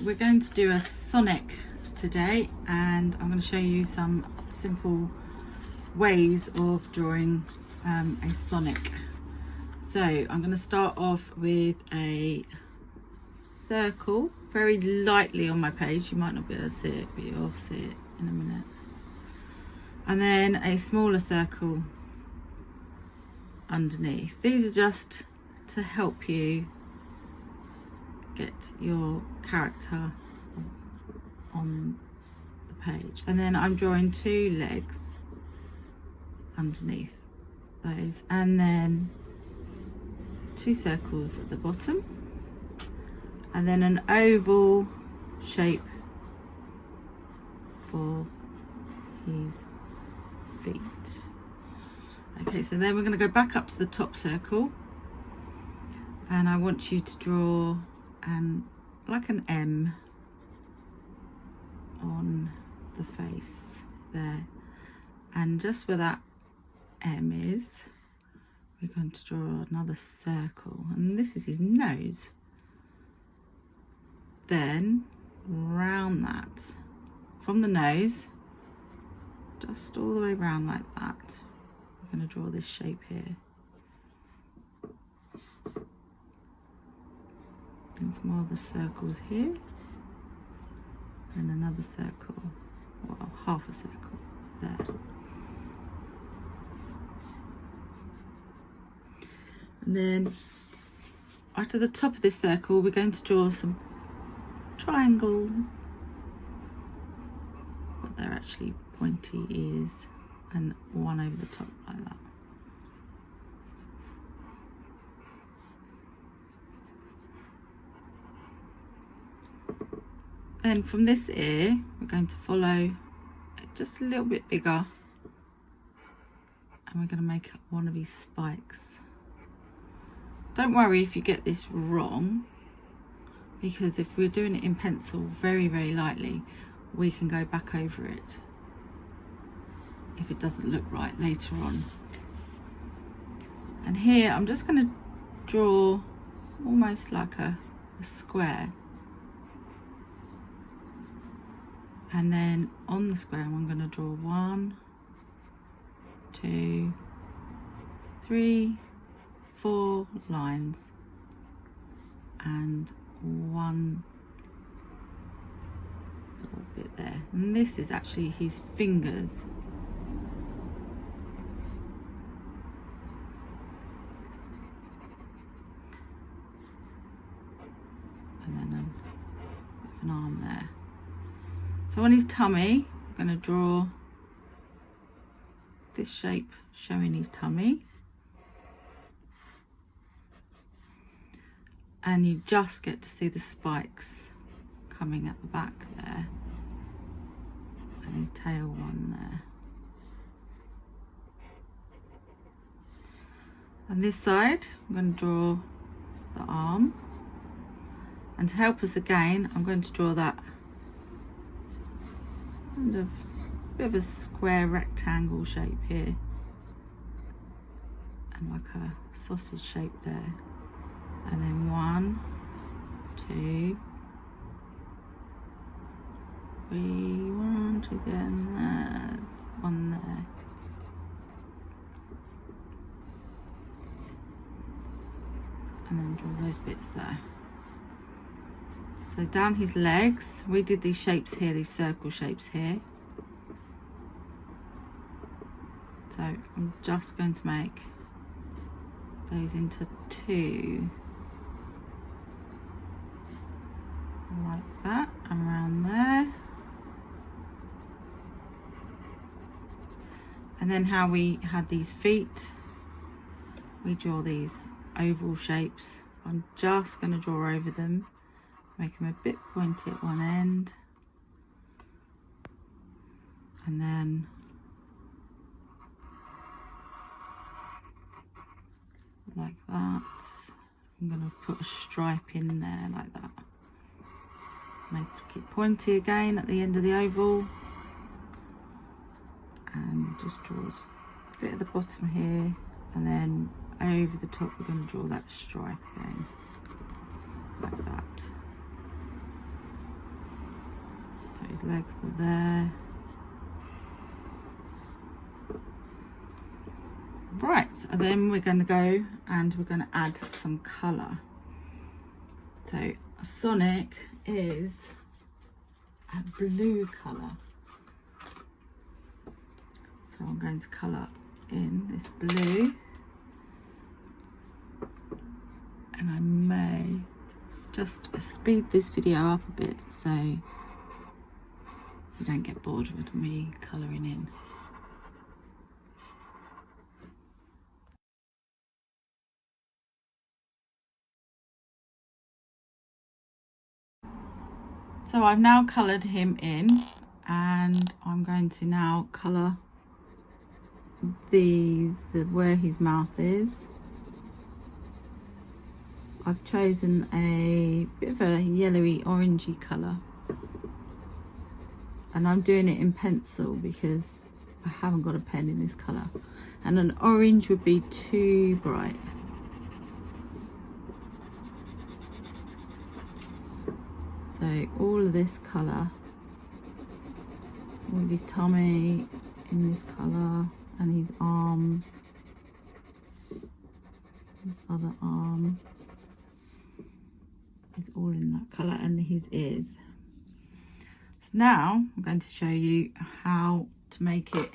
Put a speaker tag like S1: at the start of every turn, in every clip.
S1: we're going to do a Sonic today, and I'm going to show you some simple ways of drawing a Sonic. So I'm going to start off with a circle very lightly on my page. You might not be able to see it, but you'll see it in a minute. And then a smaller circle underneath. These are just to help you get your character on the page. And then I'm drawing two legs underneath those, and then two circles at the bottom, and then an oval shape for his feet. Okay, so then we're going to go back up to the top circle, and I want you to draw like an M on the face there, and just where that M is, we're going to draw another circle, and this is his nose. Then round that from the nose, just all the way around like that. I'm going to draw this shape here, and some more of the circles here, and another circle, well, half a circle there. And then after the top of this circle, we're going to draw some triangle, but they're actually pointy ears, and one over the top like that. Then from this ear, we're going to follow it just a little bit bigger, and we're going to make one of these spikes. Don't worry if you get this wrong, because if we're doing it in pencil very, very lightly, we can go back over it if it doesn't look right later on. And here I'm just going to draw almost like a square, and then on the square I'm going to draw 1, 2, 3, 4 lines, and one little bit there, and this is actually his fingers. And then an arm there. So on his tummy, I'm going to draw this shape showing his tummy, and you just get to see the spikes coming at the back there, and his tail one there. And this side, I'm going to draw the arm, and to help us again, I'm going to draw that kind of bit of a square rectangle shape here, and like a sausage shape there. And then 1, 2, 3, 1, 2, again there, 1 there. And then draw those bits there. So down his legs, we did these shapes here, these circle shapes here. So I'm just going to make those into 2. Like that, and around there. And then how we had these feet, we draw these oval shapes. I'm just going to draw over them, make them a bit pointy at one end, and then like that. I'm going to put a stripe in there like that. Make it pointy again at the end of the oval, and just draw a bit at the bottom here, and then over the top we're going to draw that stripe again like that. So his legs are there. Right, so then we're going to go and we're going to add some colour. So Sonic is a blue colour. So I'm going to colour in this blue. And I may just speed this video up a bit so you don't get bored with me colouring in. So I've now coloured him in, and I'm going to now colour where his mouth is. I've chosen a bit of a yellowy orangey colour, and I'm doing it in pencil because I haven't got a pen in this colour, and an orange would be too bright. So all of this colour, all of his tummy in this colour, and his arms, his other arm is all in that colour, and his ears. So now I'm going to show you how to make it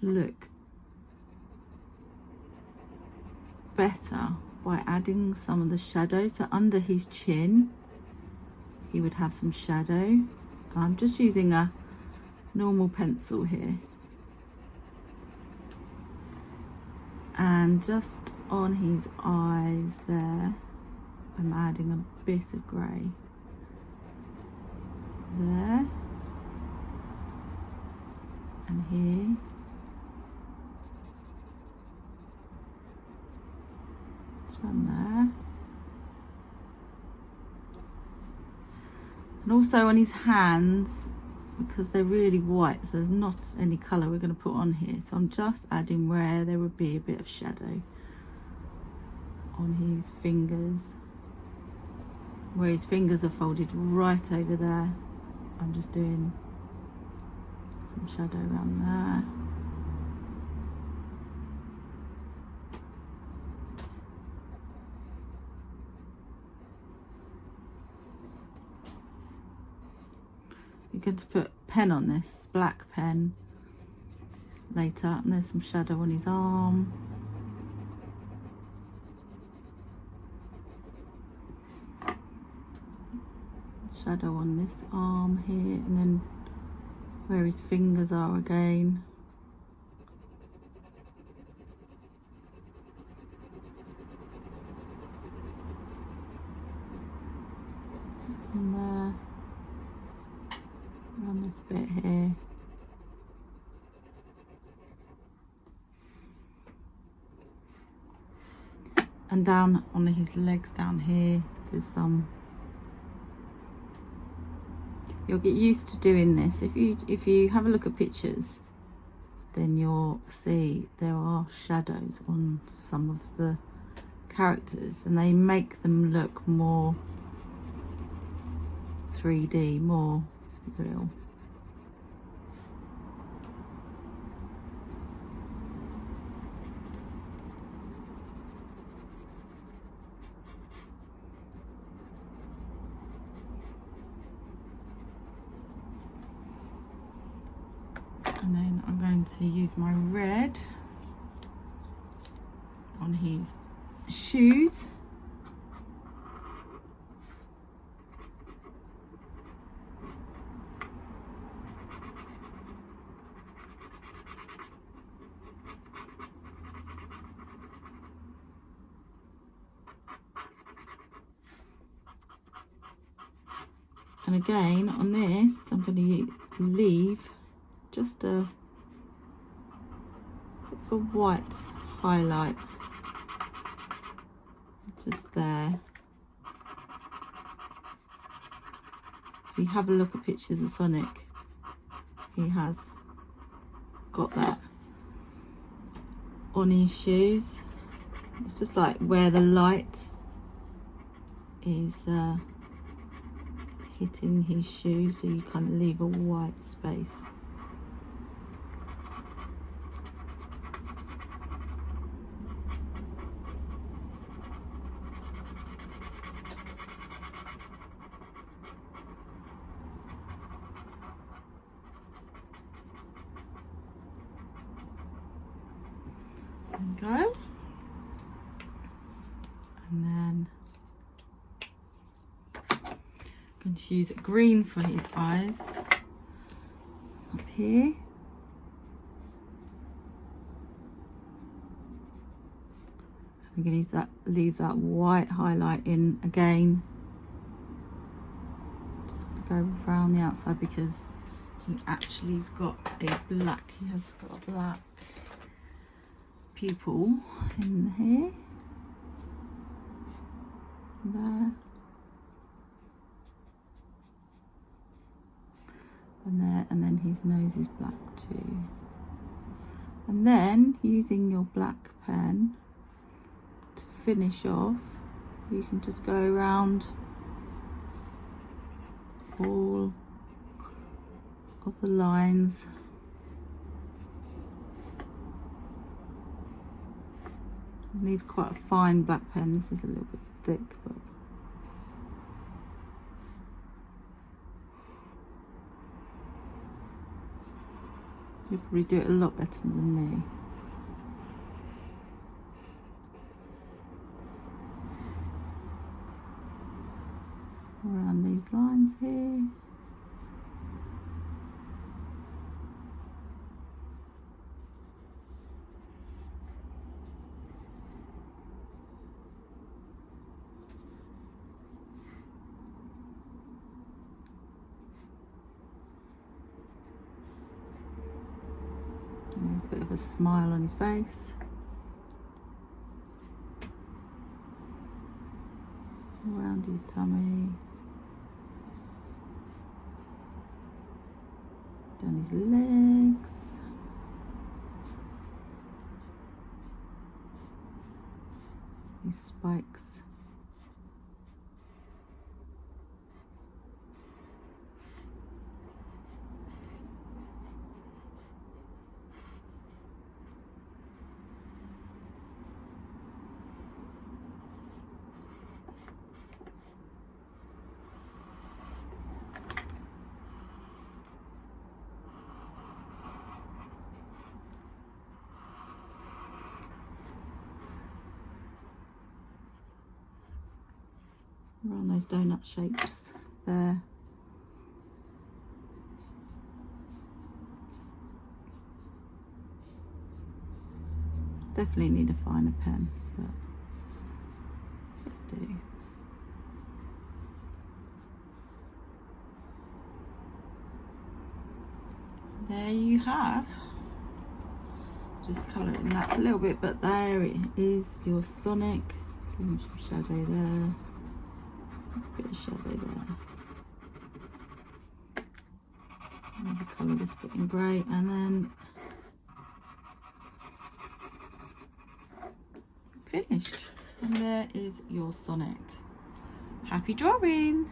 S1: look better by adding some of the shadow. So under his chin he would have some shadow, and I'm just using a normal pencil here, and just on his eyes there I'm adding a bit of grey there and here. One there, and also on his hands, because they're really white, so there's not any colour we're going to put on here, so I'm just adding where there would be a bit of shadow on his fingers, where his fingers are folded right over there. I'm just doing some shadow around there. You're going to put pen on this, black pen, later, and there's some shadow on his arm. Shadow on this arm here, and then where his fingers are again. And there. On this bit here, and down on his legs down here there's some. You'll get used to doing this. If you have a look at pictures, then you'll see there are shadows on some of the characters, and they make them look more 3D, more real. And then I'm going to use my red on his shoes. And again on this I'm going to leave just a bit of a white highlight just there. If you have a look at pictures of Sonic, he has got that on his shoes. It's just like where the light is hitting his shoe, so you kind of leave a white space. There we go. And then I'm going to use green for his eyes up here. I'm going to use that, leave that white highlight in again. Just going to go around the outside because he actually's got a black, he has got a black pupil in here. There and there, and then his nose is black too. And then using your black pen to finish off, you can just go around all of the lines. I need quite a fine black pen. This is a little bit thick, but you'll probably do it a lot better than me. Around these lines here. There's a bit of a smile on his face. Around his tummy. Down his legs. His spikes. Around those donut shapes there. Definitely need a finer pen, but it'll do. There you have. Just colouring that a little bit, but there it is, your Sonic. Give him some shadow there. A bit of shadow there. Maybe colour this bit in grey, and then finished. And there is your Sonic. Happy drawing!